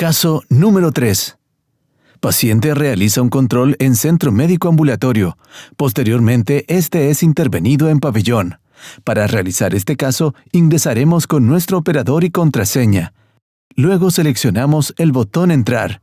Caso número 3. Paciente realiza un control en centro médico ambulatorio. Posteriormente, este es intervenido en pabellón. Para realizar este caso, ingresaremos con nuestro operador y contraseña. Luego seleccionamos el botón Entrar.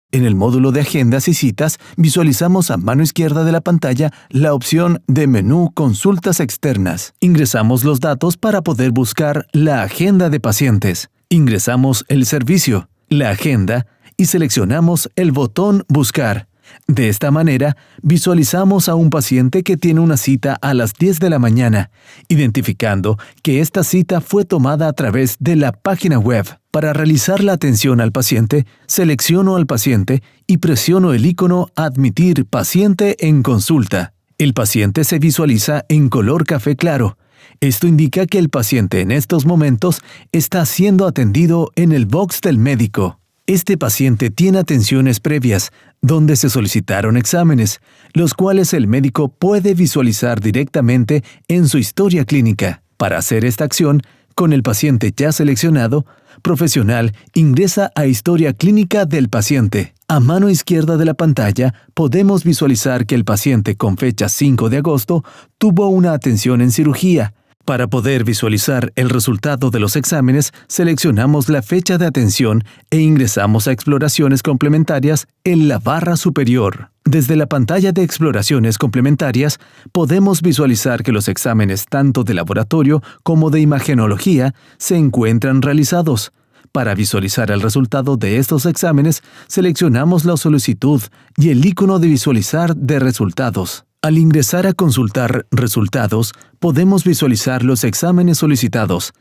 En el módulo de Agendas y Citas, visualizamos a mano izquierda de la pantalla la opción de menú Consultas externas. Ingresamos los datos para poder buscar la agenda de pacientes. Ingresamos el servicio, la agenda y seleccionamos el botón Buscar. De esta manera, visualizamos a un paciente que tiene una cita a las 10 de la mañana, identificando que esta cita fue tomada a través de la página web. Para realizar la atención al paciente, selecciono al paciente y presiono el icono Admitir paciente en consulta. El paciente se visualiza en color café claro. Esto indica que el paciente en estos momentos está siendo atendido en el box del médico. Este paciente tiene atenciones previas, donde se solicitaron exámenes, los cuales el médico puede visualizar directamente en su historia clínica. Para hacer esta acción, con el paciente ya seleccionado, profesional ingresa a Historia Clínica del paciente. A mano izquierda de la pantalla podemos visualizar que el paciente con fecha 5 de agosto tuvo una atención en cirugía. Para poder visualizar el resultado de los exámenes, seleccionamos la fecha de atención e ingresamos a Exploraciones complementarias en la barra superior. Desde la pantalla de Exploraciones complementarias, podemos visualizar que los exámenes tanto de laboratorio como de imagenología se encuentran realizados. Para visualizar el resultado de estos exámenes, seleccionamos la solicitud y el icono de visualizar de resultados. Al ingresar a consultar resultados, podemos visualizar los exámenes solicitados.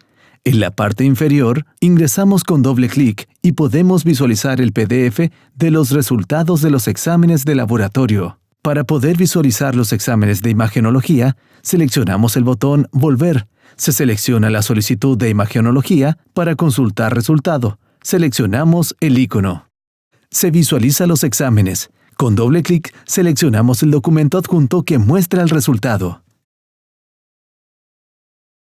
En la parte inferior, ingresamos con doble clic y podemos visualizar el PDF de los resultados de los exámenes de laboratorio. Para poder visualizar los exámenes de imagenología, seleccionamos el botón Volver. Se selecciona la solicitud de imagenología para consultar resultado. Seleccionamos el icono. Se visualiza los exámenes. Con doble clic, seleccionamos el documento adjunto que muestra el resultado.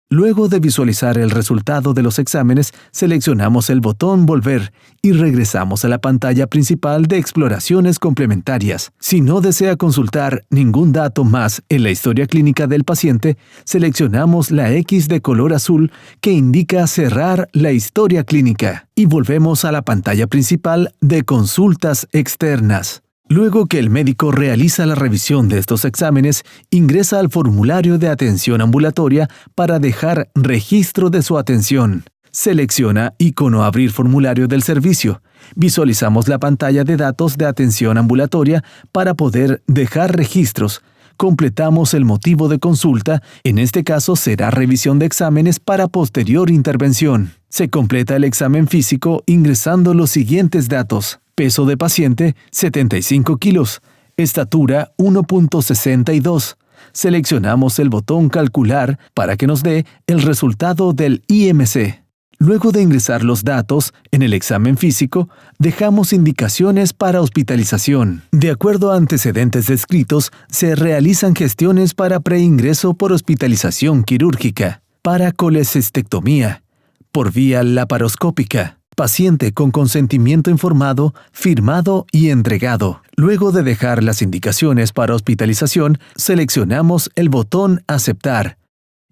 Luego de visualizar el resultado de los exámenes, seleccionamos el botón Volver y regresamos a la pantalla principal de Exploraciones complementarias. Si no desea consultar ningún dato más en la historia clínica del paciente, seleccionamos la X de color azul que indica cerrar la historia clínica y volvemos a la pantalla principal de Consultas externas. Luego que el médico realiza la revisión de estos exámenes, ingresa al formulario de atención ambulatoria para dejar registro de su atención. Selecciona icono Abrir formulario del servicio. Visualizamos la pantalla de datos de atención ambulatoria para poder dejar registros. Completamos el motivo de consulta, en este caso será revisión de exámenes para posterior intervención. Se completa el examen físico ingresando los siguientes datos. Peso de paciente, 75 kilos. Estatura, 1.62. Seleccionamos el botón Calcular para que nos dé el resultado del IMC. Luego de ingresar los datos en el examen físico, dejamos indicaciones para hospitalización. De acuerdo a antecedentes descritos, se realizan gestiones para preingreso por hospitalización quirúrgica, para colecistectomía, por vía laparoscópica. Paciente con consentimiento informado, firmado y entregado. Luego de dejar las indicaciones para hospitalización, seleccionamos el botón Aceptar.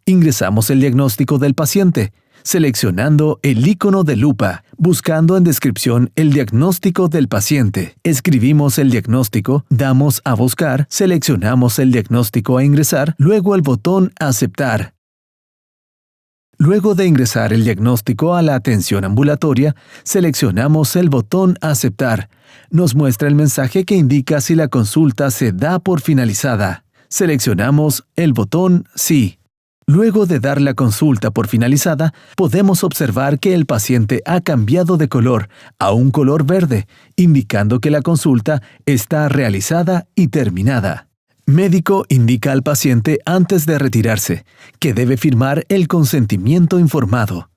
Ingresamos el diagnóstico del paciente, seleccionando el icono de lupa, buscando en descripción el diagnóstico del paciente. Escribimos el diagnóstico, damos a buscar, seleccionamos el diagnóstico a ingresar, luego el botón Aceptar. Luego de ingresar el diagnóstico a la atención ambulatoria, seleccionamos el botón Aceptar. Nos muestra el mensaje que indica si la consulta se da por finalizada. Seleccionamos el botón Sí. Luego de dar la consulta por finalizada, podemos observar que el paciente ha cambiado de color a un color verde, indicando que la consulta está realizada y terminada. Médico indica al paciente antes de retirarse que debe firmar el consentimiento informado.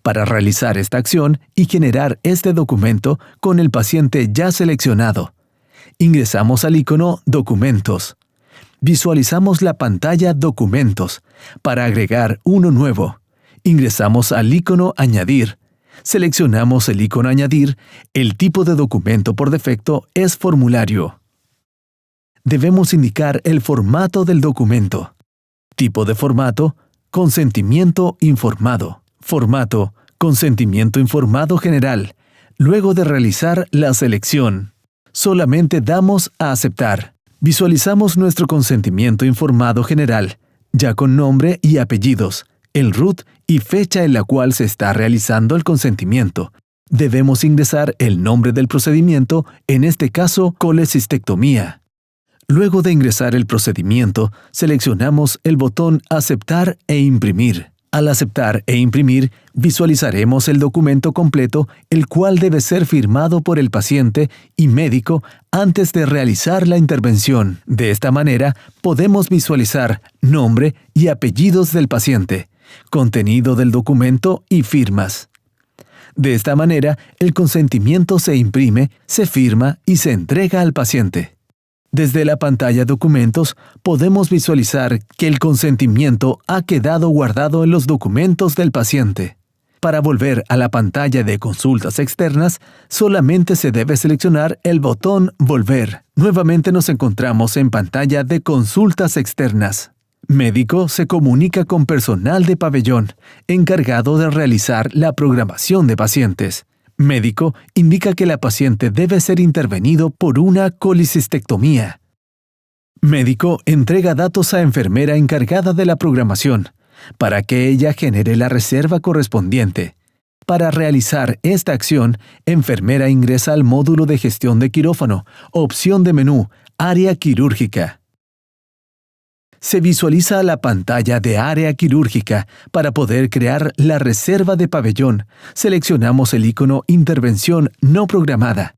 Para realizar esta acción y generar este documento con el paciente ya seleccionado, ingresamos al icono Documentos. Visualizamos la pantalla Documentos para agregar uno nuevo. Ingresamos al icono Añadir. Seleccionamos el icono Añadir. El tipo de documento por defecto es formulario. Debemos indicar el formato del documento. Tipo de formato: consentimiento informado. Formato: consentimiento informado general. Luego de realizar la selección, solamente damos a aceptar. Visualizamos nuestro consentimiento informado general, ya con nombre y apellidos, el RUT y fecha en la cual se está realizando el consentimiento. Debemos ingresar el nombre del procedimiento, en este caso colecistectomía. Luego de ingresar el procedimiento, seleccionamos el botón Aceptar e Imprimir. Al aceptar e imprimir, visualizaremos el documento completo, el cual debe ser firmado por el paciente y médico antes de realizar la intervención. De esta manera, podemos visualizar nombre y apellidos del paciente, contenido del documento y firmas. De esta manera, el consentimiento se imprime, se firma y se entrega al paciente. Desde la pantalla Documentos, podemos visualizar que el consentimiento ha quedado guardado en los documentos del paciente. Para volver a la pantalla de Consultas externas, solamente se debe seleccionar el botón Volver. Nuevamente nos encontramos en pantalla de Consultas externas. Médico se comunica con personal de pabellón, encargado de realizar la programación de pacientes. Médico indica que la paciente debe ser intervenido por una colecistectomía. Médico entrega datos a enfermera encargada de la programación, para que ella genere la reserva correspondiente. Para realizar esta acción, enfermera ingresa al módulo de gestión de quirófano, opción de menú, área quirúrgica. Se visualiza la pantalla de área quirúrgica. Para poder crear la reserva de pabellón, seleccionamos el icono Intervención no programada.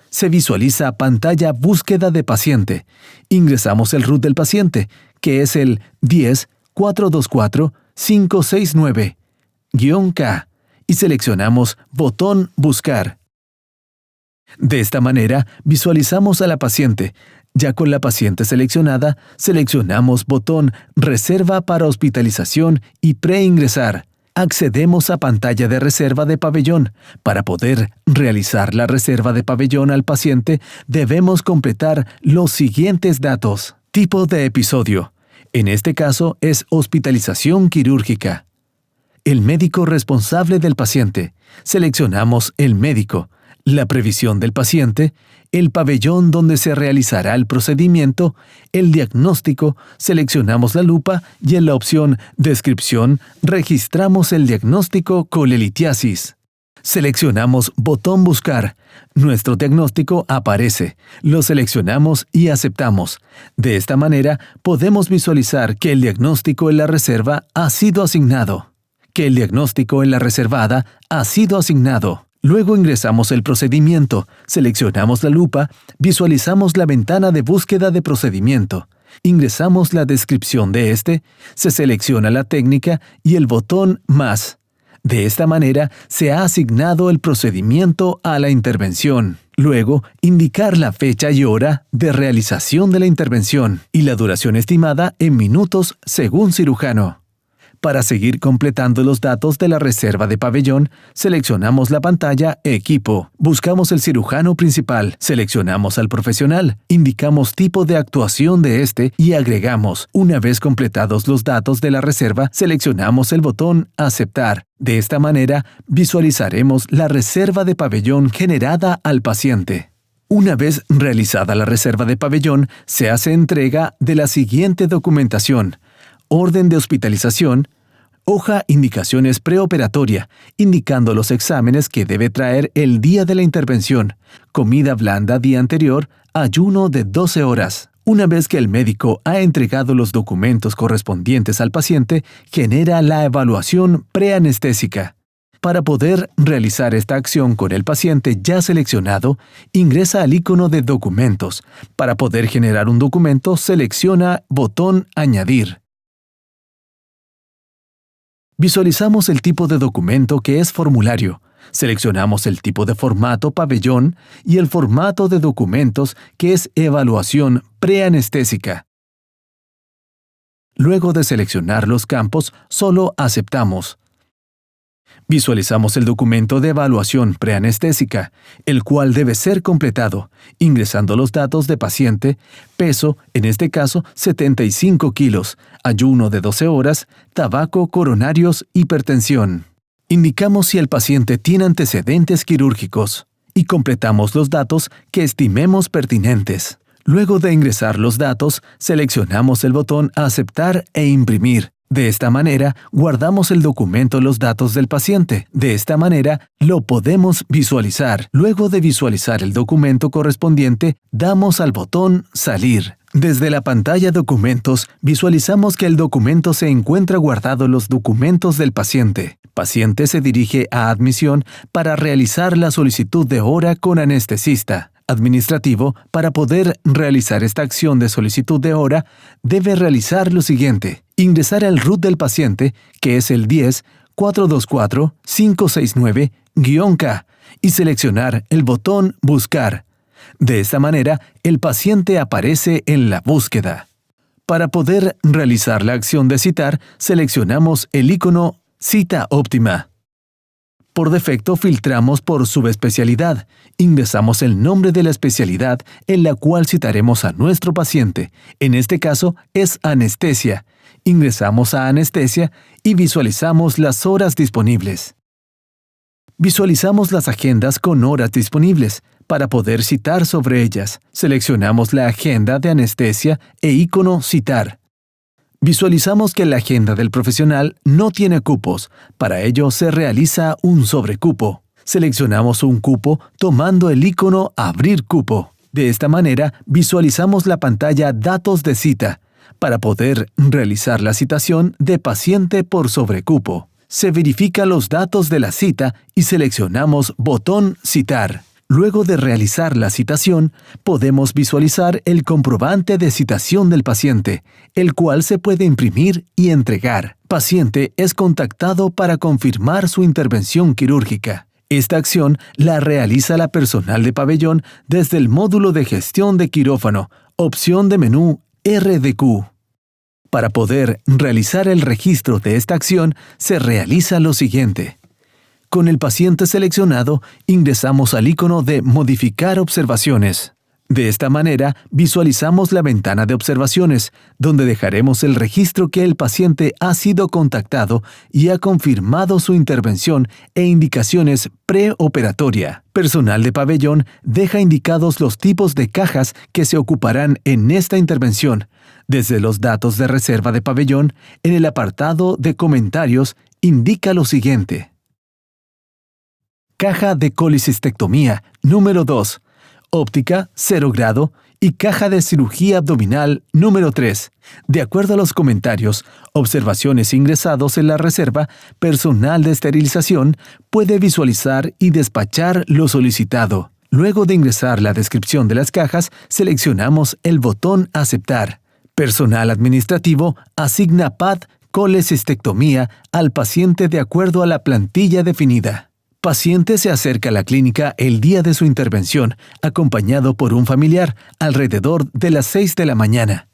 Se visualiza pantalla Búsqueda de paciente. Ingresamos el RUT del paciente, que es el 10-424-569-K, y seleccionamos botón Buscar. De esta manera, visualizamos a la paciente. Ya con la paciente seleccionada, seleccionamos botón Reserva para hospitalización y preingresar. Accedemos a pantalla de reserva de pabellón. Para poder realizar la reserva de pabellón al paciente, debemos completar los siguientes datos. Tipo de episodio. En este caso es hospitalización quirúrgica. El médico responsable del paciente. Seleccionamos el médico. La previsión del paciente, el pabellón donde se realizará el procedimiento, el diagnóstico, seleccionamos la lupa y en la opción Descripción registramos el diagnóstico colelitiasis. Seleccionamos botón Buscar. Nuestro diagnóstico aparece. Lo seleccionamos y aceptamos. De esta manera, podemos visualizar que el diagnóstico en la reserva ha sido asignado. Que el diagnóstico en la reservada ha sido asignado. Luego ingresamos el procedimiento, seleccionamos la lupa, visualizamos la ventana de búsqueda de procedimiento, ingresamos la descripción de este, se selecciona la técnica y el botón Más. De esta manera se ha asignado el procedimiento a la intervención. Luego, indicar la fecha y hora de realización de la intervención y la duración estimada en minutos según cirujano. Para seguir completando los datos de la reserva de pabellón, seleccionamos la pantalla Equipo. Buscamos el cirujano principal, seleccionamos al profesional, indicamos tipo de actuación de este y agregamos. Una vez completados los datos de la reserva, seleccionamos el botón Aceptar. De esta manera, visualizaremos la reserva de pabellón generada al paciente. Una vez realizada la reserva de pabellón, se hace entrega de la siguiente documentación: orden de hospitalización, hoja indicaciones preoperatoria, indicando los exámenes que debe traer el día de la intervención, comida blanda día anterior, ayuno de 12 horas. Una vez que el médico ha entregado los documentos correspondientes al paciente, genera la evaluación preanestésica. Para poder realizar esta acción con el paciente ya seleccionado, ingresa al icono de Documentos. Para poder generar un documento, selecciona botón Añadir. Visualizamos el tipo de documento que es formulario. Seleccionamos el tipo de formato pabellón y el formato de documentos que es evaluación preanestésica. Luego de seleccionar los campos, solo aceptamos. Visualizamos el documento de evaluación preanestésica, el cual debe ser completado, ingresando los datos de paciente, peso, en este caso 75 kilos, ayuno de 12 horas, tabaco, coronarios, hipertensión. Indicamos si el paciente tiene antecedentes quirúrgicos y completamos los datos que estimemos pertinentes. Luego de ingresar los datos, seleccionamos el botón Aceptar e Imprimir. De esta manera, guardamos el documento los datos del paciente. De esta manera, lo podemos visualizar. Luego de visualizar el documento correspondiente, damos al botón Salir. Desde la pantalla Documentos, visualizamos que el documento se encuentra guardado en los documentos del paciente. Paciente se dirige a Admisión para realizar la solicitud de hora con anestesista. Administrativo, para poder realizar esta acción de solicitud de hora, debe realizar lo siguiente. Ingresar al RUT del paciente, que es el 10-424-569-K, y seleccionar el botón Buscar. De esta manera, el paciente aparece en la búsqueda. Para poder realizar la acción de citar, seleccionamos el icono Cita óptima. Por defecto filtramos por subespecialidad. Ingresamos el nombre de la especialidad en la cual citaremos a nuestro paciente. En este caso es anestesia. Ingresamos a anestesia y visualizamos las horas disponibles. Visualizamos las agendas con horas disponibles. Para poder citar sobre ellas, seleccionamos la agenda de anestesia e icono Citar. Visualizamos que la agenda del profesional no tiene cupos. Para ello se realiza un sobrecupo. Seleccionamos un cupo tomando el icono Abrir cupo. De esta manera visualizamos la pantalla Datos de cita para poder realizar la citación de paciente por sobrecupo. Se verifica los datos de la cita y seleccionamos botón Citar. Luego de realizar la citación, podemos visualizar el comprobante de citación del paciente, el cual se puede imprimir y entregar. Paciente es contactado para confirmar su intervención quirúrgica. Esta acción la realiza la personal de pabellón desde el módulo de gestión de quirófano, opción de menú RDQ. Para poder realizar el registro de esta acción, se realiza lo siguiente. Con el paciente seleccionado, ingresamos al icono de Modificar observaciones. De esta manera, visualizamos la ventana de observaciones, donde dejaremos el registro que el paciente ha sido contactado y ha confirmado su intervención e indicaciones preoperatoria. Personal de pabellón deja indicados los tipos de cajas que se ocuparán en esta intervención. Desde los datos de reserva de pabellón, en el apartado de comentarios, indica lo siguiente. Caja de colicistectomía número 2, óptica 0 grado y caja de cirugía abdominal número 3. De acuerdo a los comentarios, observaciones ingresados en la reserva, personal de esterilización puede visualizar y despachar lo solicitado. Luego de ingresar la descripción de las cajas, seleccionamos el botón Aceptar. Personal administrativo asigna PAD colecistectomía al paciente de acuerdo a la plantilla definida. Paciente se acerca a la clínica el día de su intervención, acompañado por un familiar, alrededor de las 6 de la mañana.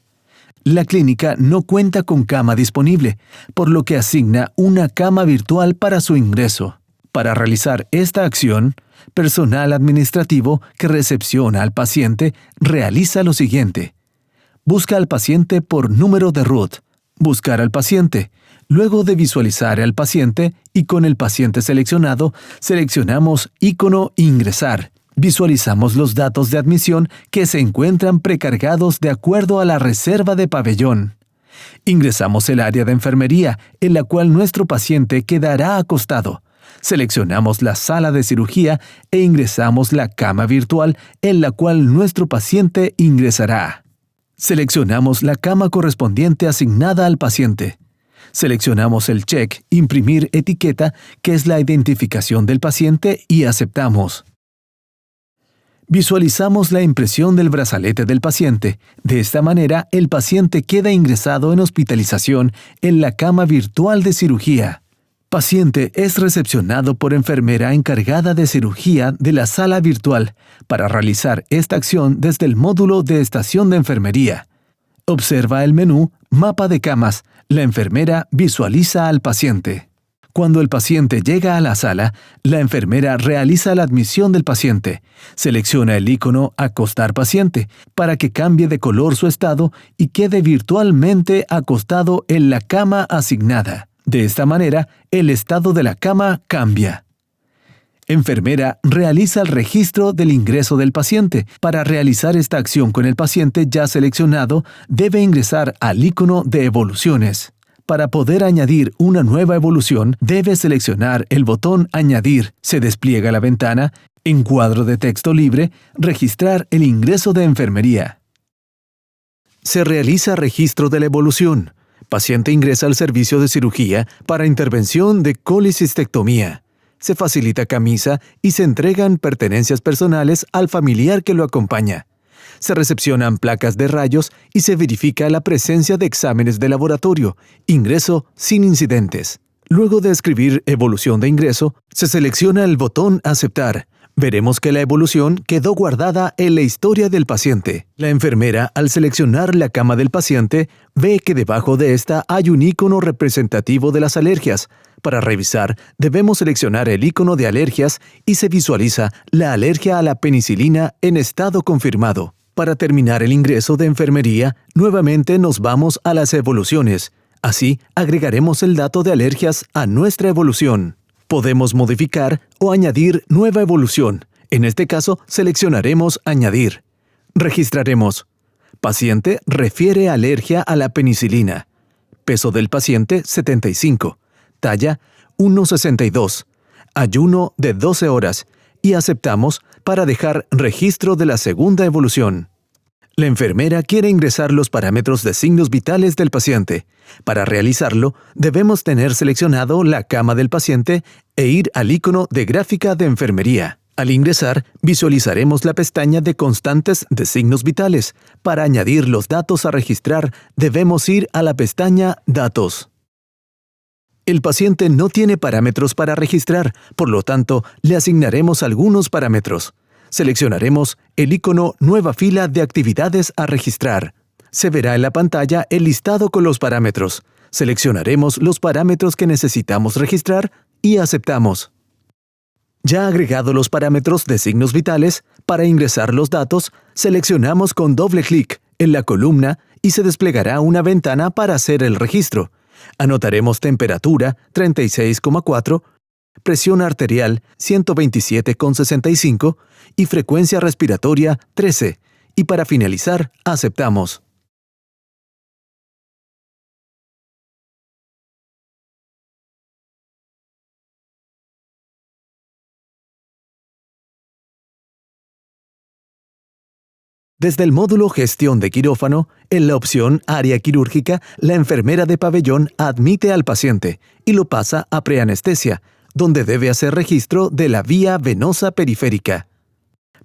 La clínica no cuenta con cama disponible, por lo que asigna una cama virtual para su ingreso. Para realizar esta acción, personal administrativo que recepciona al paciente realiza lo siguiente. Busca al paciente por número de RUT. Buscar al paciente. Luego de visualizar al paciente y con el paciente seleccionado, seleccionamos icono Ingresar. Visualizamos los datos de admisión que se encuentran precargados de acuerdo a la reserva de pabellón. Ingresamos el área de enfermería, en la cual nuestro paciente quedará acostado. Seleccionamos la sala de cirugía e ingresamos la cama virtual, en la cual nuestro paciente ingresará. Seleccionamos la cama correspondiente asignada al paciente. Seleccionamos el check Imprimir etiqueta, que es la identificación del paciente, y aceptamos. Visualizamos la impresión del brazalete del paciente. De esta manera, el paciente queda ingresado en hospitalización en la cama virtual de cirugía. Paciente es recepcionado por enfermera encargada de cirugía de la sala virtual para realizar esta acción desde el módulo de estación de enfermería. Observa el menú Mapa de camas. La enfermera visualiza al paciente. Cuando el paciente llega a la sala, la enfermera realiza la admisión del paciente. Selecciona el icono Acostar paciente para que cambie de color su estado y quede virtualmente acostado en la cama asignada. De esta manera, el estado de la cama cambia. Enfermera realiza el registro del ingreso del paciente. Para realizar esta acción con el paciente ya seleccionado, debe ingresar al icono de evoluciones. Para poder añadir una nueva evolución, debe seleccionar el botón Añadir. Se despliega la ventana, en cuadro de texto libre, Registrar el ingreso de enfermería. Se realiza registro de la evolución. Paciente ingresa al servicio de cirugía para intervención de colecistectomía. Se facilita camisa y se entregan pertenencias personales al familiar que lo acompaña. Se recepcionan placas de rayos y se verifica la presencia de exámenes de laboratorio. Ingreso sin incidentes. Luego de escribir evolución de ingreso, se selecciona el botón Aceptar. Veremos que la evolución quedó guardada en la historia del paciente. La enfermera, al seleccionar la cama del paciente, ve que debajo de esta hay un icono representativo de las alergias. Para revisar, debemos seleccionar el icono de alergias y se visualiza la alergia a la penicilina en estado confirmado. Para terminar el ingreso de enfermería, nuevamente nos vamos a las evoluciones. Así, agregaremos el dato de alergias a nuestra evolución. Podemos modificar o añadir nueva evolución. En este caso, seleccionaremos Añadir. Registraremos. Paciente refiere alergia a la penicilina. Peso del paciente 75. Talla 1,62. Ayuno de 12 horas. Y aceptamos para dejar registro de la segunda evolución. La enfermera quiere ingresar los parámetros de signos vitales del paciente. Para realizarlo, debemos tener seleccionado la cama del paciente e ir al icono de gráfica de enfermería. Al ingresar, visualizaremos la pestaña de constantes de signos vitales. Para añadir los datos a registrar, debemos ir a la pestaña Datos. El paciente no tiene parámetros para registrar, por lo tanto, le asignaremos algunos parámetros. Seleccionaremos el icono Nueva fila de actividades a registrar. Se verá en la pantalla el listado con los parámetros. Seleccionaremos los parámetros que necesitamos registrar y aceptamos. Ya agregado los parámetros de signos vitales, para ingresar los datos, seleccionamos con doble clic en la columna y se desplegará una ventana para hacer el registro. Anotaremos temperatura 36,4, presión arterial 127,65 y frecuencia respiratoria 13. Y para finalizar, aceptamos. Desde el módulo Gestión de quirófano, en la opción Área quirúrgica, la enfermera de pabellón admite al paciente y lo pasa a preanestesia, donde debe hacer registro de la vía venosa periférica.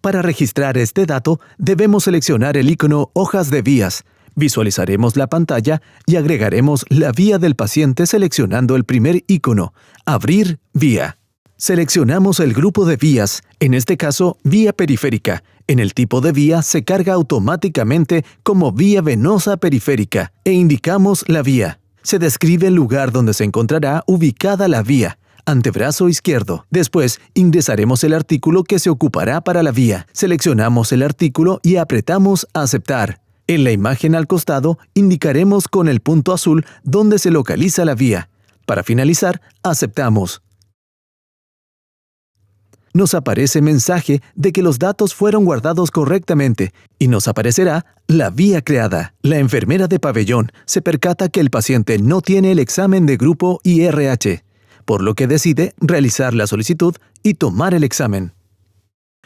Para registrar este dato, debemos seleccionar el icono Hojas de vías. Visualizaremos la pantalla y agregaremos la vía del paciente seleccionando el primer icono, Abrir vía. Seleccionamos el grupo de vías, en este caso, vía periférica. En el tipo de vía se carga automáticamente como vía venosa periférica e indicamos la vía. Se describe el lugar donde se encontrará ubicada la vía, antebrazo izquierdo. Después, ingresaremos el artículo que se ocupará para la vía. Seleccionamos el artículo y apretamos Aceptar. En la imagen al costado, indicaremos con el punto azul dónde se localiza la vía. Para finalizar, aceptamos. Nos aparece mensaje de que los datos fueron guardados correctamente y nos aparecerá la vía creada. La enfermera de pabellón se percata que el paciente no tiene el examen de grupo IRH, por lo que decide realizar la solicitud y tomar el examen.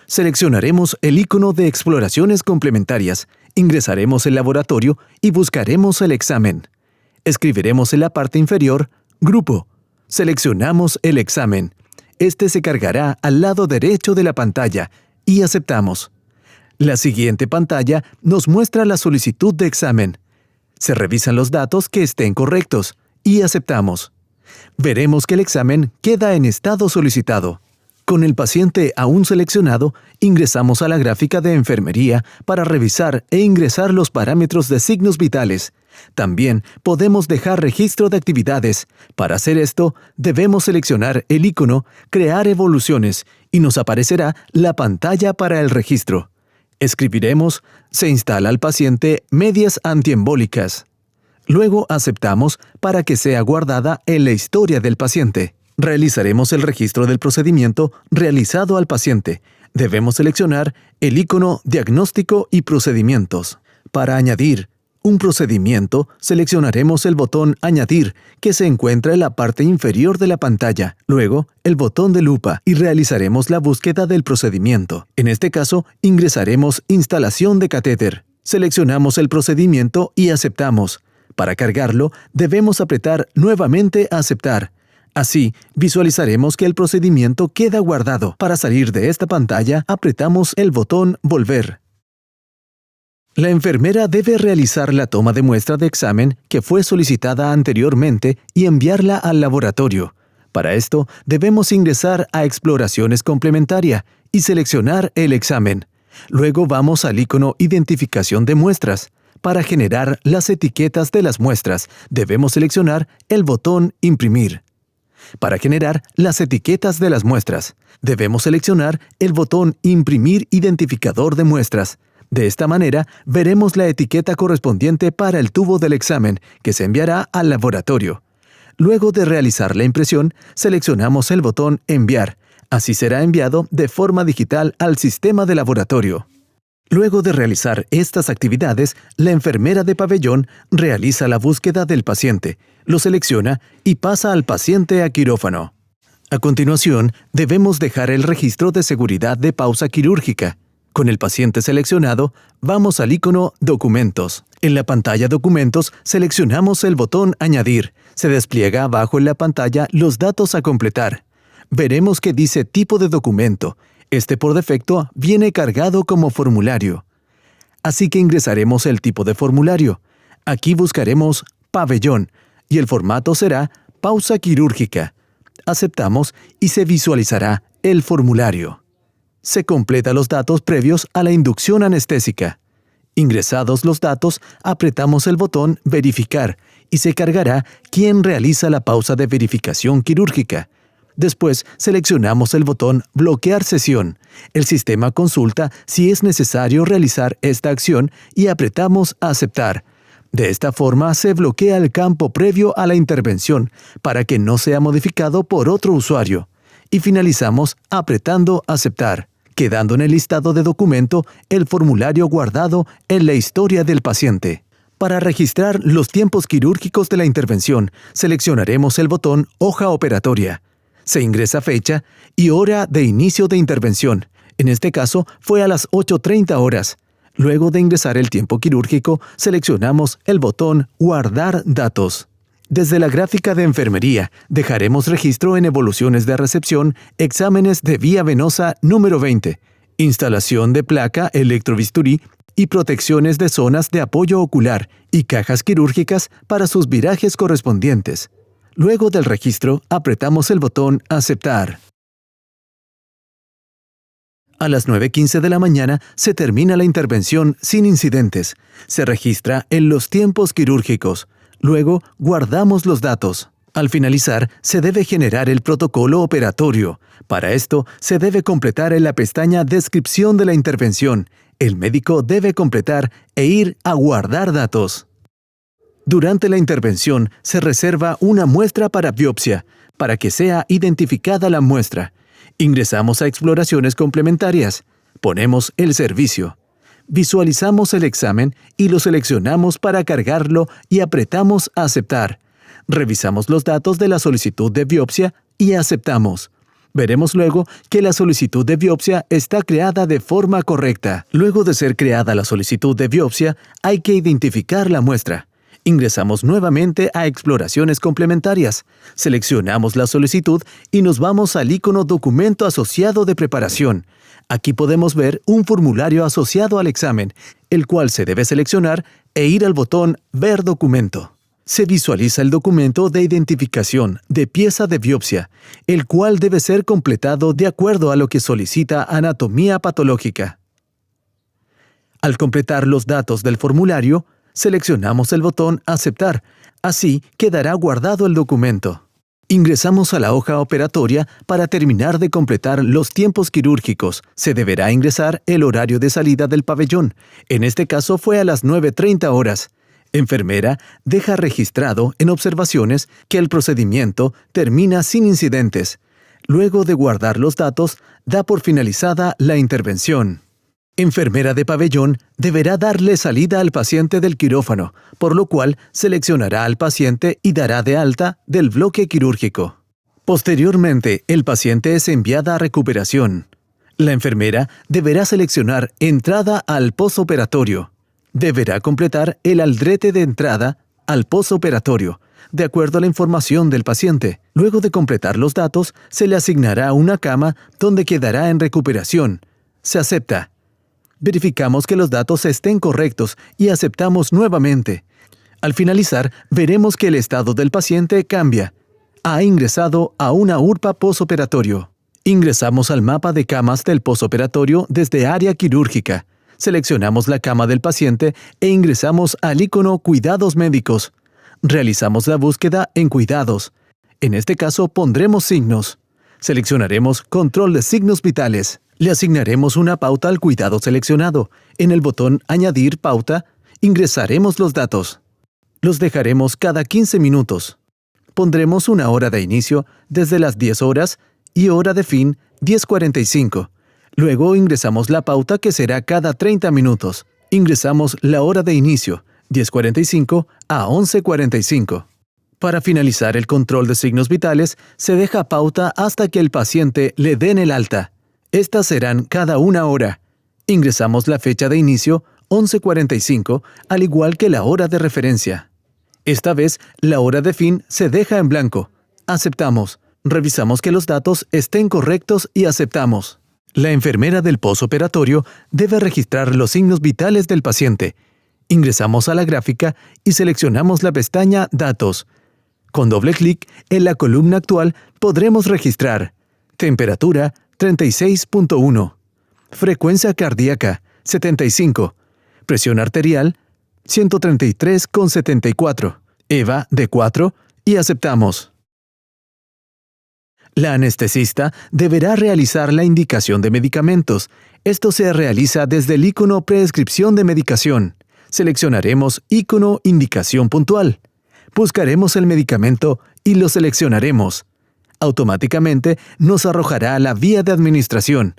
Seleccionaremos el icono de exploraciones complementarias, ingresaremos el laboratorio y buscaremos el examen. Escribiremos en la parte inferior Grupo. Seleccionamos el examen. Este se cargará al lado derecho de la pantalla y aceptamos. La siguiente pantalla nos muestra la solicitud de examen. Se revisan los datos que estén correctos y aceptamos. Veremos que el examen queda en estado solicitado. Con el paciente aún seleccionado, ingresamos a la gráfica de enfermería para revisar e ingresar los parámetros de signos vitales. También podemos dejar registro de actividades. Para hacer esto, debemos seleccionar el icono Crear evoluciones y nos aparecerá la pantalla para el registro. Escribiremos Se instala al paciente medias antiembólicas. Luego aceptamos para que sea guardada en la historia del paciente. Realizaremos el registro del procedimiento realizado al paciente. Debemos seleccionar el icono Diagnóstico y Procedimientos. Para añadir un procedimiento, seleccionaremos el botón Añadir, que se encuentra en la parte inferior de la pantalla. Luego, el botón de lupa y realizaremos la búsqueda del procedimiento. En este caso, ingresaremos Instalación de catéter. Seleccionamos el procedimiento y aceptamos. Para cargarlo, debemos apretar nuevamente Aceptar. Así, visualizaremos que el procedimiento queda guardado. Para salir de esta pantalla, apretamos el botón Volver. La enfermera debe realizar la toma de muestra de examen que fue solicitada anteriormente y enviarla al laboratorio. Para esto, debemos ingresar a Exploraciones complementaria y seleccionar el examen. Luego vamos al icono Identificación de muestras. Para generar las etiquetas de las muestras, debemos seleccionar el botón Imprimir. Para generar las etiquetas de las muestras, debemos seleccionar el botón Imprimir identificador de muestras. De esta manera, veremos la etiqueta correspondiente para el tubo del examen, que se enviará al laboratorio. Luego de realizar la impresión, seleccionamos el botón Enviar. Así será enviado de forma digital al sistema de laboratorio. Luego de realizar estas actividades, la enfermera de pabellón realiza la búsqueda del paciente, lo selecciona y pasa al paciente a quirófano. A continuación, debemos dejar el registro de seguridad de pausa quirúrgica. Con el paciente seleccionado, vamos al icono Documentos. En la pantalla Documentos, seleccionamos el botón Añadir. Se despliega abajo en la pantalla los datos a completar. Veremos que dice Tipo de documento. Este por defecto viene cargado como formulario. Así que ingresaremos el tipo de formulario. Aquí buscaremos Pabellón y el formato será Pausa quirúrgica. Aceptamos y se visualizará el formulario. Se completa los datos previos a la inducción anestésica. Ingresados los datos, apretamos el botón Verificar y se cargará quién realiza la pausa de verificación quirúrgica. Después, seleccionamos el botón Bloquear sesión. El sistema consulta si es necesario realizar esta acción y apretamos Aceptar. De esta forma, se bloquea el campo previo a la intervención para que no sea modificado por otro usuario. Y finalizamos apretando Aceptar, quedando en el listado de documento el formulario guardado en la historia del paciente. Para registrar los tiempos quirúrgicos de la intervención, seleccionaremos el botón Hoja operatoria. Se ingresa fecha y hora de inicio de intervención. En este caso, fue a las 8:30 horas. Luego de ingresar el tiempo quirúrgico, seleccionamos el botón Guardar datos. Desde la gráfica de enfermería, dejaremos registro en evoluciones de recepción, exámenes de vía venosa número 20, instalación de placa electrobisturí y protecciones de zonas de apoyo ocular y cajas quirúrgicas para sus virajes correspondientes. Luego del registro, apretamos el botón Aceptar. A las 9:15 de la mañana se termina la intervención sin incidentes. Se registra en los tiempos quirúrgicos. Luego, guardamos los datos. Al finalizar, se debe generar el protocolo operatorio. Para esto, se debe completar en la pestaña Descripción de la intervención. El médico debe completar e ir a Guardar datos. Durante la intervención, se reserva una muestra para biopsia, para que sea identificada la muestra. Ingresamos a Exploraciones complementarias. Ponemos el servicio. Visualizamos el examen y lo seleccionamos para cargarlo y apretamos Aceptar. Revisamos los datos de la solicitud de biopsia y aceptamos. Veremos luego que la solicitud de biopsia está creada de forma correcta. Luego de ser creada la solicitud de biopsia, hay que identificar la muestra. Ingresamos nuevamente a Exploraciones complementarias. Seleccionamos la solicitud y nos vamos al icono Documento asociado de preparación. Aquí podemos ver un formulario asociado al examen, el cual se debe seleccionar e ir al botón Ver documento. Se visualiza el documento de identificación de pieza de biopsia, el cual debe ser completado de acuerdo a lo que solicita anatomía patológica. Al completar los datos del formulario, seleccionamos el botón Aceptar. Así quedará guardado el documento. Ingresamos a la hoja operatoria para terminar de completar los tiempos quirúrgicos. Se deberá ingresar el horario de salida del pabellón. En este caso fue a las 9:30 horas. Enfermera deja registrado en observaciones que el procedimiento termina sin incidentes. Luego de guardar los datos, da por finalizada la intervención. Enfermera de pabellón deberá darle salida al paciente del quirófano, por lo cual seleccionará al paciente y dará de alta del bloque quirúrgico. Posteriormente, el paciente es enviada a recuperación. La enfermera deberá seleccionar entrada al posoperatorio. Deberá completar el aldrete de entrada al posoperatorio, de acuerdo a la información del paciente. Luego de completar los datos, se le asignará una cama donde quedará en recuperación. Se acepta. Verificamos que los datos estén correctos y aceptamos nuevamente. Al finalizar, veremos que el estado del paciente cambia. Ha ingresado a una URPA posoperatorio. Ingresamos al mapa de camas del posoperatorio desde área quirúrgica. Seleccionamos la cama del paciente e ingresamos al icono Cuidados médicos. Realizamos la búsqueda en Cuidados. En este caso pondremos signos. Seleccionaremos Control de signos vitales. Le asignaremos una pauta al cuidado seleccionado. En el botón Añadir pauta, ingresaremos los datos. Los dejaremos cada 15 minutos. Pondremos una hora de inicio desde las 10 horas y hora de fin 10:45. Luego ingresamos la pauta que será cada 30 minutos. Ingresamos la hora de inicio, 10:45 a 11:45. Para finalizar el control de signos vitales, se deja pauta hasta que el paciente le den el alta. Estas serán cada una hora. Ingresamos la fecha de inicio, 11:45, al igual que la hora de referencia. Esta vez, la hora de fin se deja en blanco. Aceptamos. Revisamos que los datos estén correctos y aceptamos. La enfermera del posoperatorio debe registrar los signos vitales del paciente. Ingresamos a la gráfica y seleccionamos la pestaña Datos. Con doble clic en la columna actual podremos registrar temperatura 36.1, frecuencia cardíaca 75, presión arterial 133,74, EVA de 4 y aceptamos. La anestesista deberá realizar la indicación de medicamentos. Esto se realiza desde el icono Prescripción de medicación. Seleccionaremos icono Indicación puntual. Buscaremos el medicamento y lo seleccionaremos. Automáticamente nos arrojará la vía de administración,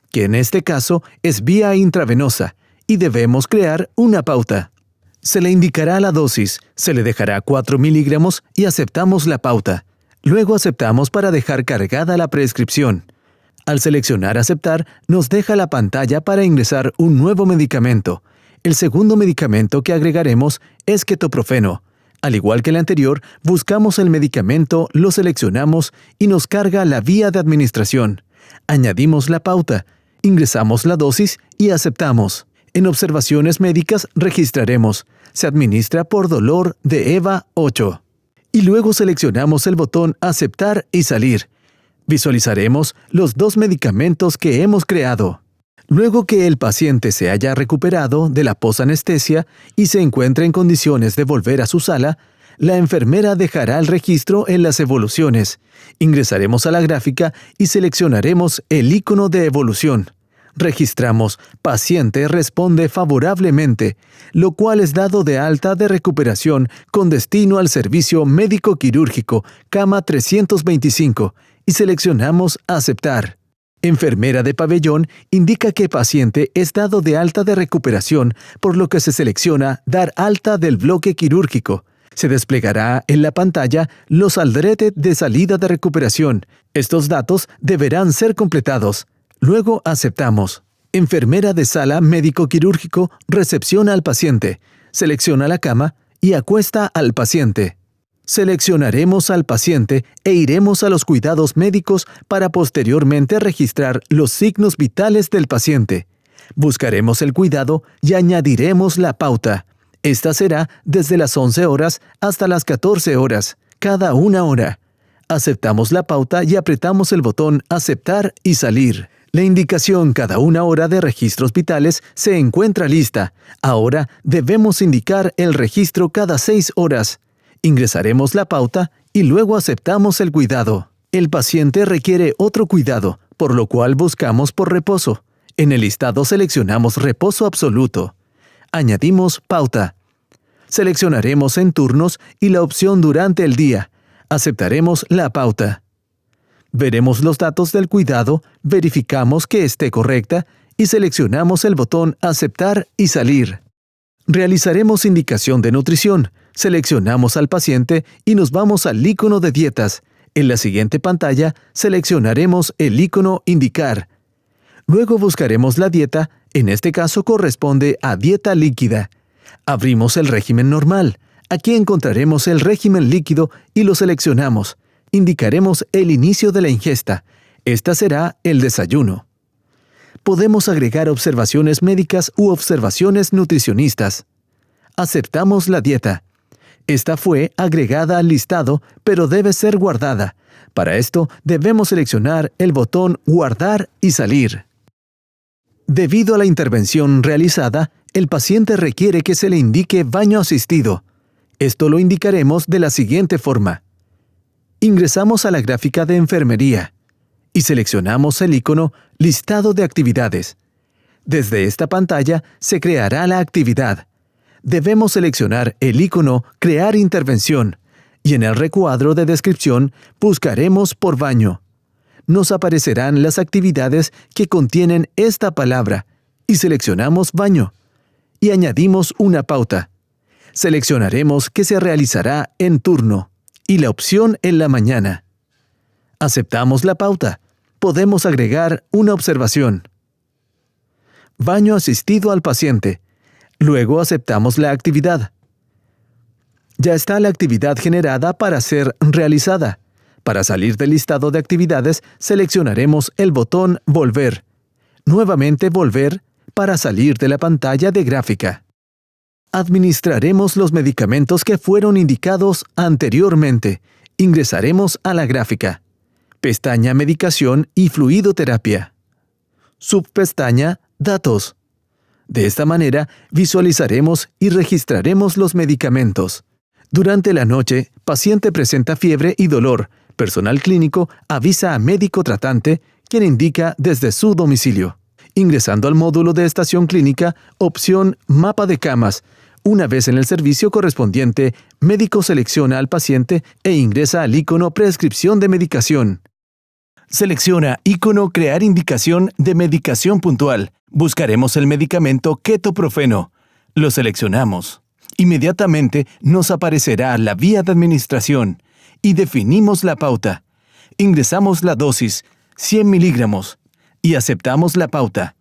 que en este caso es vía intravenosa, y debemos crear una pauta. Se le indicará la dosis, se le dejará 4 miligramos y aceptamos la pauta. Luego aceptamos para dejar cargada la prescripción. Al seleccionar Aceptar, nos deja la pantalla para ingresar un nuevo medicamento. El segundo medicamento que agregaremos es ketoprofeno. Al igual que el anterior, buscamos el medicamento, lo seleccionamos y nos carga la vía de administración. Añadimos la pauta, ingresamos la dosis y aceptamos. En observaciones médicas registraremos. Se administra por dolor de EVA 8. Y luego seleccionamos el botón Aceptar y salir. Visualizaremos los dos medicamentos que hemos creado. Luego que el paciente se haya recuperado de la posanestesia y se encuentre en condiciones de volver a su sala, la enfermera dejará el registro en las evoluciones. Ingresaremos a la gráfica y seleccionaremos el icono de evolución. Registramos Paciente responde favorablemente, lo cual es dado de alta de recuperación con destino al servicio médico quirúrgico, cama 325, y seleccionamos Aceptar. Enfermera de pabellón indica que paciente es dado de alta de recuperación, por lo que se selecciona Dar alta del bloque quirúrgico. Se desplegará en la pantalla los aldrete de salida de recuperación. Estos datos deberán ser completados. Luego aceptamos. Enfermera de sala médico quirúrgico recepciona al paciente, selecciona la cama y acuesta al paciente. Seleccionaremos al paciente e iremos a los cuidados médicos para posteriormente registrar los signos vitales del paciente. Buscaremos el cuidado y añadiremos la pauta. Esta será desde las 11 horas hasta las 14 horas, cada 1 hora. Aceptamos la pauta y apretamos el botón Aceptar y salir. La indicación cada 1 hora de registros vitales se encuentra lista. Ahora debemos indicar el registro cada 6 horas. Ingresaremos la pauta y luego aceptamos el cuidado. El paciente requiere otro cuidado, por lo cual buscamos por reposo. En el listado seleccionamos reposo absoluto. Añadimos pauta. Seleccionaremos en turnos y la opción durante el día. Aceptaremos la pauta. Veremos los datos del cuidado, verificamos que esté correcta y seleccionamos el botón Aceptar y salir. Realizaremos indicación de nutrición. Seleccionamos al paciente y nos vamos al icono de dietas. En la siguiente pantalla seleccionaremos el icono Indicar. Luego buscaremos la dieta, en este caso corresponde a dieta líquida. Abrimos el régimen normal. Aquí encontraremos el régimen líquido y lo seleccionamos. Indicaremos el inicio de la ingesta. Esta será el desayuno. Podemos agregar observaciones médicas u observaciones nutricionistas. Aceptamos la dieta. Esta fue agregada al listado, pero debe ser guardada. Para esto, debemos seleccionar el botón Guardar y salir. Debido a la intervención realizada, el paciente requiere que se le indique baño asistido. Esto lo indicaremos de la siguiente forma. Ingresamos a la gráfica de enfermería y seleccionamos el icono Listado de actividades. Desde esta pantalla se creará la actividad. Debemos seleccionar el icono Crear intervención y en el recuadro de descripción buscaremos por baño. Nos aparecerán las actividades que contienen esta palabra y seleccionamos baño y añadimos una pauta. Seleccionaremos que se realizará en turno y la opción en la mañana. Aceptamos la pauta. Podemos agregar una observación. Baño asistido al paciente. Luego aceptamos la actividad. Ya está la actividad generada para ser realizada. Para salir del listado de actividades, seleccionaremos el botón Volver. Nuevamente Volver para salir de la pantalla de gráfica. Administraremos los medicamentos que fueron indicados anteriormente. Ingresaremos a la gráfica. Pestaña Medicación y Fluidoterapia. Subpestaña Datos. De esta manera, visualizaremos y registraremos los medicamentos. Durante la noche, paciente presenta fiebre y dolor. Personal clínico avisa a médico tratante, quien indica desde su domicilio. Ingresando al módulo de estación clínica, opción Mapa de camas. Una vez en el servicio correspondiente, médico selecciona al paciente e ingresa al icono Prescripción de medicación. Selecciona icono Crear indicación de medicación puntual. Buscaremos el medicamento ketoprofeno. Lo seleccionamos. Inmediatamente nos aparecerá la vía de administración y definimos la pauta. Ingresamos la dosis, 100 miligramos, y aceptamos la pauta.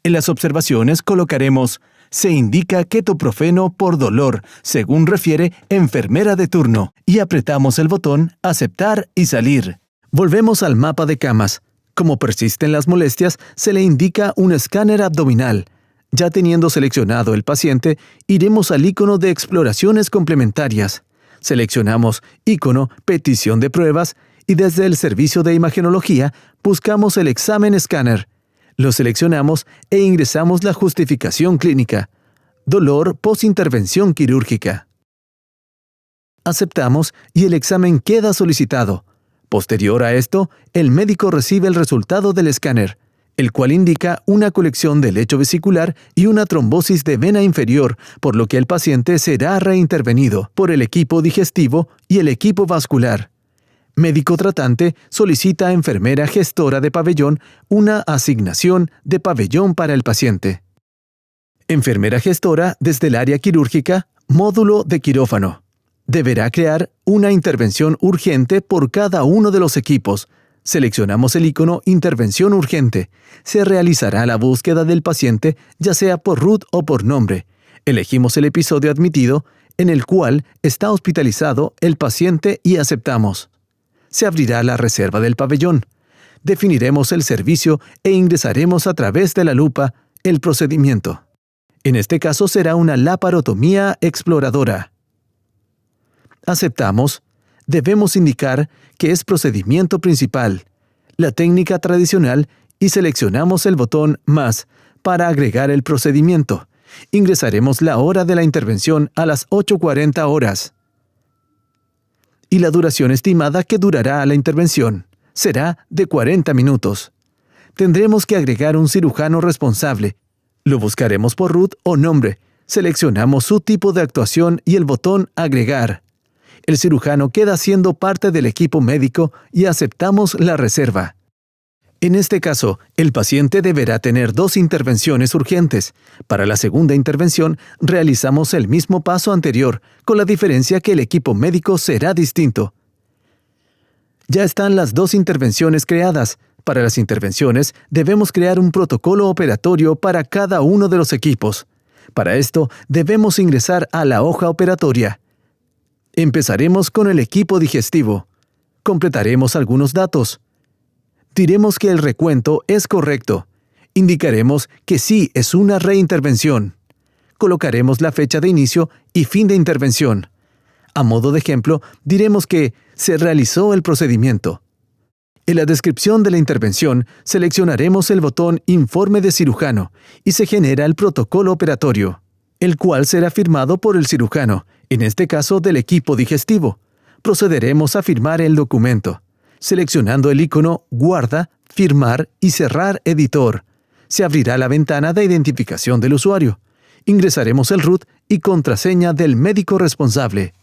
En las observaciones colocaremos se indica ketoprofeno por dolor, según refiere enfermera de turno, y apretamos el botón Aceptar y salir. Volvemos al mapa de camas. Como persisten las molestias, se le indica un escáner abdominal. Ya teniendo seleccionado el paciente, iremos al icono de exploraciones complementarias. Seleccionamos icono Petición de pruebas y desde el servicio de imagenología buscamos el examen escáner. Lo seleccionamos e ingresamos la justificación clínica. Dolor posintervención quirúrgica. Aceptamos y el examen queda solicitado. Posterior a esto, el médico recibe el resultado del escáner, el cual indica una colección de lecho vesicular y una trombosis de vena inferior, por lo que el paciente será reintervenido por el equipo digestivo y el equipo vascular. Médico tratante solicita a enfermera gestora de pabellón una asignación de pabellón para el paciente. Enfermera gestora desde el área quirúrgica, módulo de quirófano. Deberá crear una intervención urgente por cada uno de los equipos. Seleccionamos el icono Intervención urgente. Se realizará la búsqueda del paciente, ya sea por RUT o por nombre. Elegimos el episodio admitido, en el cual está hospitalizado el paciente y aceptamos. Se abrirá la reserva del pabellón. Definiremos el servicio e ingresaremos a través de la lupa el procedimiento. En este caso será una laparotomía exploradora. Aceptamos. Debemos indicar que es procedimiento principal, la técnica tradicional, y seleccionamos el botón más para agregar el procedimiento. Ingresaremos la hora de la intervención a las 8:40 horas. Y la duración estimada que durará la intervención será de 40 minutos. Tendremos que agregar un cirujano responsable. Lo buscaremos por root o nombre. Seleccionamos su tipo de actuación y el botón agregar. El cirujano queda siendo parte del equipo médico y aceptamos la reserva. En este caso, el paciente deberá tener 2 intervenciones urgentes. Para la segunda intervención, realizamos el mismo paso anterior, con la diferencia que el equipo médico será distinto. Ya están las 2 intervenciones creadas. Para las intervenciones, debemos crear un protocolo operatorio para cada uno de los equipos. Para esto, debemos ingresar a la hoja operatoria. Empezaremos con el equipo digestivo. Completaremos algunos datos. Diremos que el recuento es correcto. Indicaremos que sí es una reintervención. Colocaremos la fecha de inicio y fin de intervención. A modo de ejemplo, diremos que se realizó el procedimiento. En la descripción de la intervención, seleccionaremos el botón Informe de cirujano y se genera el protocolo operatorio, el cual será firmado por el cirujano, en este caso del equipo digestivo. Procederemos a firmar el documento, seleccionando el icono Guarda, Firmar y Cerrar Editor. Se abrirá la ventana de identificación del usuario. Ingresaremos el root y contraseña del médico responsable.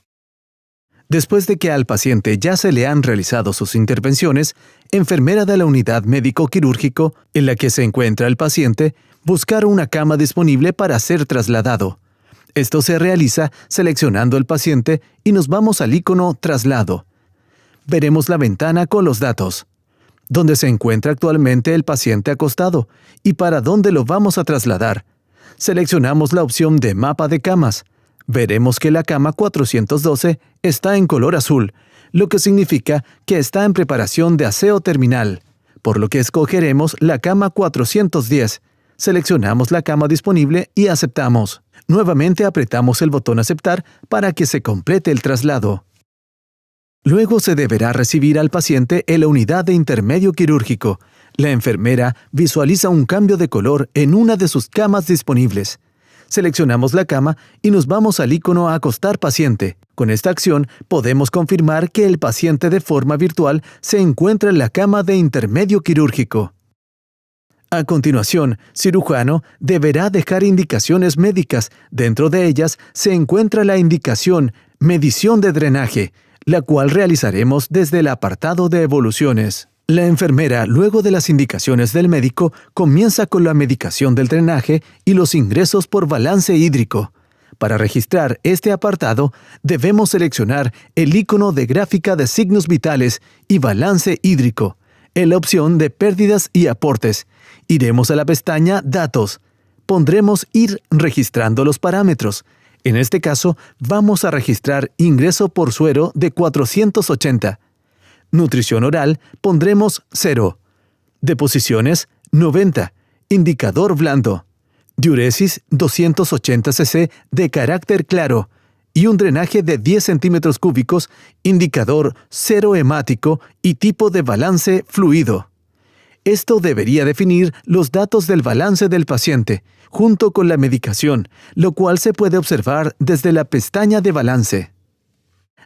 Después de que al paciente ya se le han realizado sus intervenciones, enfermera de la unidad médico-quirúrgico en la que se encuentra el paciente, buscar una cama disponible para ser trasladado. Esto se realiza seleccionando el paciente y nos vamos al icono Traslado. Veremos la ventana con los datos, donde se encuentra actualmente el paciente acostado y para dónde lo vamos a trasladar. Seleccionamos la opción de mapa de camas. Veremos que la cama 412 está en color azul, lo que significa que está en preparación de aseo terminal, por lo que escogeremos la cama 410. Seleccionamos la cama disponible y aceptamos. Nuevamente apretamos el botón Aceptar para que se complete el traslado. Luego se deberá recibir al paciente en la unidad de intermedio quirúrgico. La enfermera visualiza un cambio de color en una de sus camas disponibles. Seleccionamos la cama y nos vamos al icono Acostar paciente. Con esta acción podemos confirmar que el paciente de forma virtual se encuentra en la cama de intermedio quirúrgico. A continuación, cirujano deberá dejar indicaciones médicas. Dentro de ellas se encuentra la indicación Medición de drenaje, la cual realizaremos desde el apartado de evoluciones. La enfermera, luego de las indicaciones del médico, comienza con la medicación del drenaje y los ingresos por balance hídrico. Para registrar este apartado, debemos seleccionar el icono de gráfica de signos vitales y balance hídrico, en la opción de pérdidas y aportes. Iremos a la pestaña Datos. Pondremos Ir registrando los parámetros. En este caso, vamos a registrar ingreso por suero de 480. Nutrición oral, pondremos 0. Deposiciones, 90. Indicador blando. Diuresis, 280 cc de carácter claro. Y un drenaje de 10 centímetros cúbicos, indicador 0 hemático y tipo de balance fluido. Esto debería definir los datos del balance del paciente, junto con la medicación, lo cual se puede observar desde la pestaña de balance.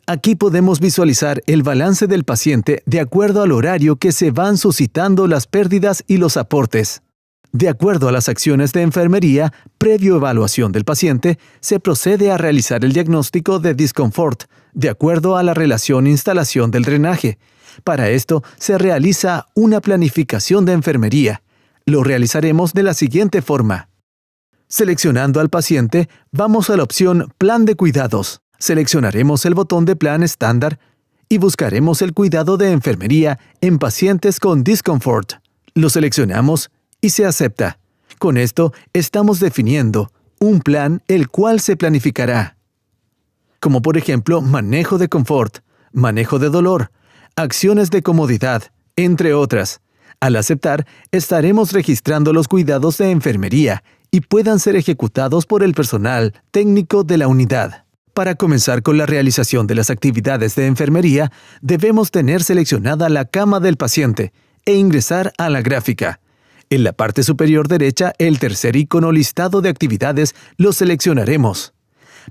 Aquí podemos visualizar el balance del paciente de acuerdo al horario que se van suscitando las pérdidas y los aportes. De acuerdo a las acciones de enfermería, previo evaluación del paciente, se procede a realizar el diagnóstico de disconfort, de acuerdo a la relación instalación del drenaje. Para esto, se realiza una planificación de enfermería. Lo realizaremos de la siguiente forma. Seleccionando al paciente, vamos a la opción Plan de cuidados. Seleccionaremos el botón de Plan estándar y buscaremos el cuidado de enfermería en pacientes con discomfort. Lo seleccionamos y se acepta. Con esto estamos definiendo un plan el cual se planificará, como por ejemplo manejo de confort, manejo de dolor, acciones de comodidad, entre otras. Al aceptar, estaremos registrando los cuidados de enfermería y puedan ser ejecutados por el personal técnico de la unidad. Para comenzar con la realización de las actividades de enfermería, debemos tener seleccionada la cama del paciente e ingresar a la gráfica. En la parte superior derecha, el tercer icono listado de actividades lo seleccionaremos.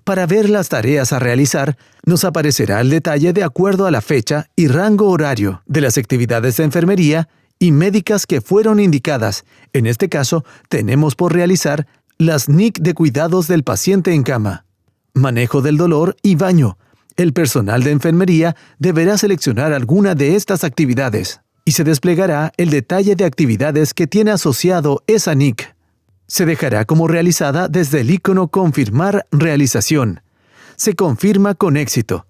Para ver las tareas a realizar, nos aparecerá el detalle de acuerdo a la fecha y rango horario de las actividades de enfermería y médicas que fueron indicadas. En este caso, tenemos por realizar las NIC de cuidados del paciente en cama, manejo del dolor y baño. El personal de enfermería deberá seleccionar alguna de estas actividades y se desplegará el detalle de actividades que tiene asociado esa NIC. Se dejará como realizada desde el icono Confirmar realización. Se confirma con éxito,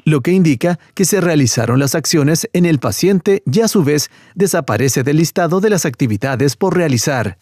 lo que indica que se realizaron las acciones en el paciente y a su vez desaparece del listado de las actividades por realizar.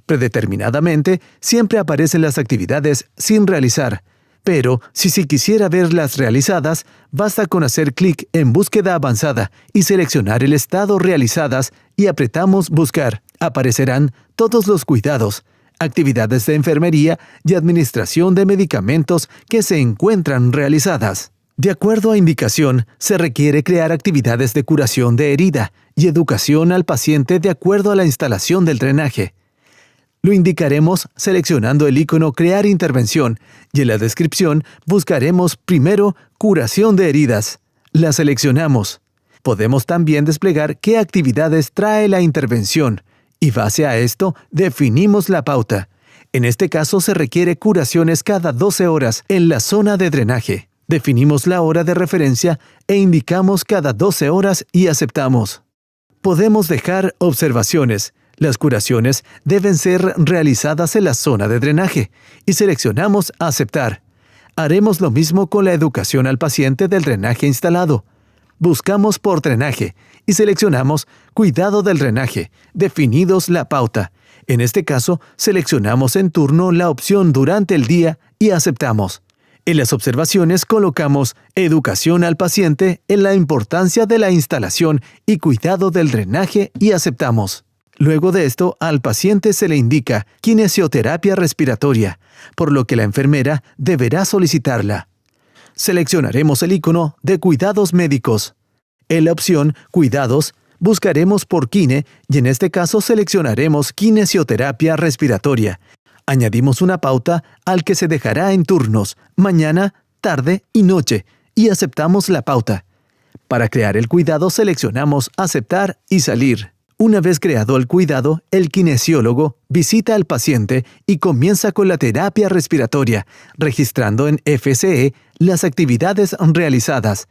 Predeterminadamente, siempre aparecen las actividades sin realizar, pero si se quisiera verlas realizadas, basta con hacer clic en Búsqueda avanzada y seleccionar el estado realizadas y apretamos Buscar. Aparecerán todos los cuidados, actividades de enfermería y administración de medicamentos que se encuentran realizadas. De acuerdo a indicación, se requiere crear actividades de curación de herida y educación al paciente de acuerdo a la instalación del drenaje. Lo indicaremos seleccionando el icono Crear intervención y en la descripción buscaremos primero Curación de heridas. La seleccionamos. Podemos también desplegar qué actividades trae la intervención y base a esto definimos la pauta. En este caso se requiere curaciones cada 12 horas en la zona de drenaje. Definimos la hora de referencia e indicamos cada 12 horas y aceptamos. Podemos dejar observaciones. Las curaciones deben ser realizadas en la zona de drenaje y seleccionamos Aceptar. Haremos lo mismo con la educación al paciente del drenaje instalado. Buscamos por drenaje y seleccionamos Cuidado del drenaje, definidos la pauta. En este caso, seleccionamos en turno la opción durante el día y aceptamos. En las observaciones colocamos Educación al paciente en la importancia de la instalación y cuidado del drenaje y aceptamos. Luego de esto, al paciente se le indica kinesioterapia respiratoria, por lo que la enfermera deberá solicitarla. Seleccionaremos el icono de Cuidados médicos. En la opción Cuidados, buscaremos por kine y en este caso seleccionaremos kinesioterapia respiratoria. Añadimos una pauta al que se dejará en turnos, mañana, tarde y noche, y aceptamos la pauta. Para crear el cuidado seleccionamos Aceptar y salir. Una vez creado el cuidado, el kinesiólogo visita al paciente y comienza con la terapia respiratoria, registrando en FCE las actividades realizadas.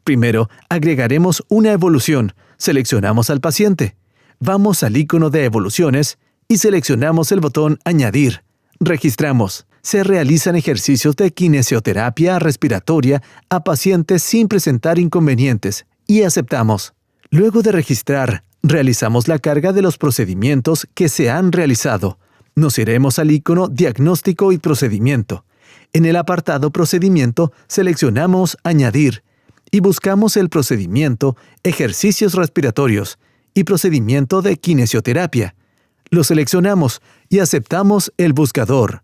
Primero, agregaremos una evolución. Seleccionamos al paciente. Vamos al icono de evoluciones y seleccionamos el botón Añadir. Registramos. Se realizan ejercicios de kinesioterapia respiratoria a pacientes sin presentar inconvenientes y aceptamos. Luego de registrar, realizamos la carga de los procedimientos que se han realizado. Nos iremos al icono Diagnóstico y Procedimiento. En el apartado Procedimiento seleccionamos Añadir y buscamos el procedimiento Ejercicios respiratorios y procedimiento de kinesioterapia. Lo seleccionamos y aceptamos el buscador.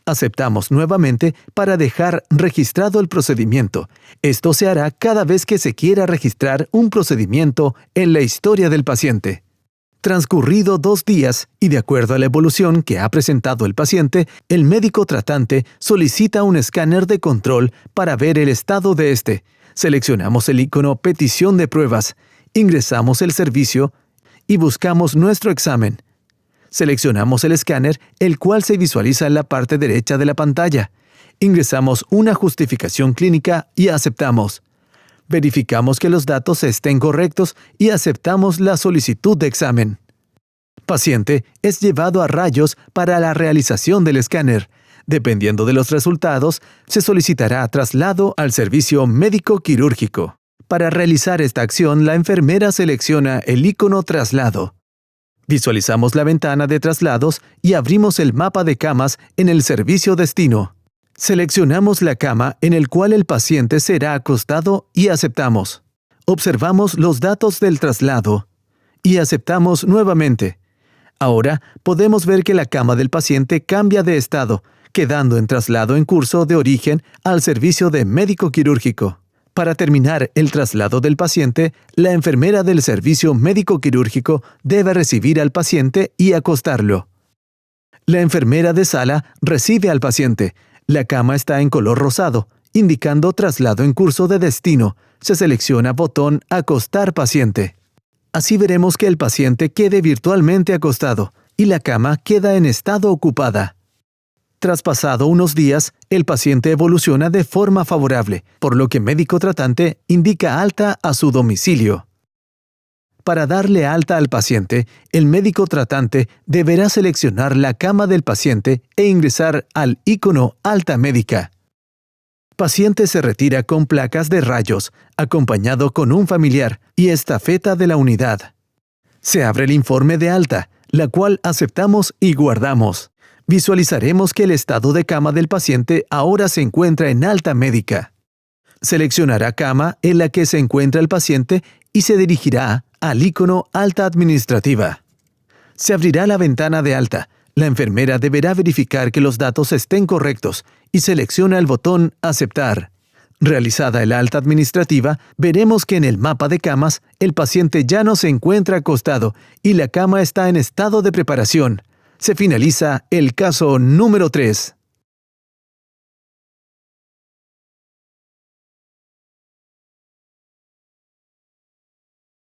Aceptamos nuevamente para dejar registrado el procedimiento. Esto se hará cada vez que se quiera registrar un procedimiento en la historia del paciente. Transcurrido 2 días y de acuerdo a la evolución que ha presentado el paciente, el médico tratante solicita un escáner de control para ver el estado de este. Seleccionamos el icono Petición de pruebas, ingresamos el servicio y buscamos nuestro examen. Seleccionamos el escáner, el cual se visualiza en la parte derecha de la pantalla. Ingresamos una justificación clínica y aceptamos. Verificamos que los datos estén correctos y aceptamos la solicitud de examen. Paciente es llevado a rayos para la realización del escáner. Dependiendo de los resultados, se solicitará traslado al servicio médico quirúrgico. Para realizar esta acción, la enfermera selecciona el icono Traslado. Visualizamos la ventana de traslados y abrimos el mapa de camas en el servicio destino. Seleccionamos la cama en el cual el paciente será acostado y aceptamos. Observamos los datos del traslado y aceptamos nuevamente. Ahora podemos ver que la cama del paciente cambia de estado, quedando en traslado en curso de origen al servicio de médico quirúrgico. Para terminar el traslado del paciente, la enfermera del servicio médico quirúrgico debe recibir al paciente y acostarlo. La enfermera de sala recibe al paciente. La cama está en color rosado, indicando traslado en curso de destino. Se selecciona botón Acostar paciente. Así veremos que el paciente quede virtualmente acostado y la cama queda en estado ocupada. Tras pasado unos días, el paciente evoluciona de forma favorable, por lo que médico tratante indica alta a su domicilio. Para darle alta al paciente, el médico tratante deberá seleccionar la cama del paciente e ingresar al icono Alta médica. Paciente se retira con placas de rayos, acompañado con un familiar y estafeta de la unidad. Se abre el informe de alta, la cual aceptamos y guardamos. Visualizaremos que el estado de cama del paciente ahora se encuentra en alta médica. Seleccionará cama en la que se encuentra el paciente y se dirigirá al icono Alta administrativa. Se abrirá la ventana de alta. La enfermera deberá verificar que los datos estén correctos y selecciona el botón Aceptar. Realizada el alta administrativa, veremos que en el mapa de camas el paciente ya no se encuentra acostado y la cama está en estado de preparación. Se finaliza el caso número 3.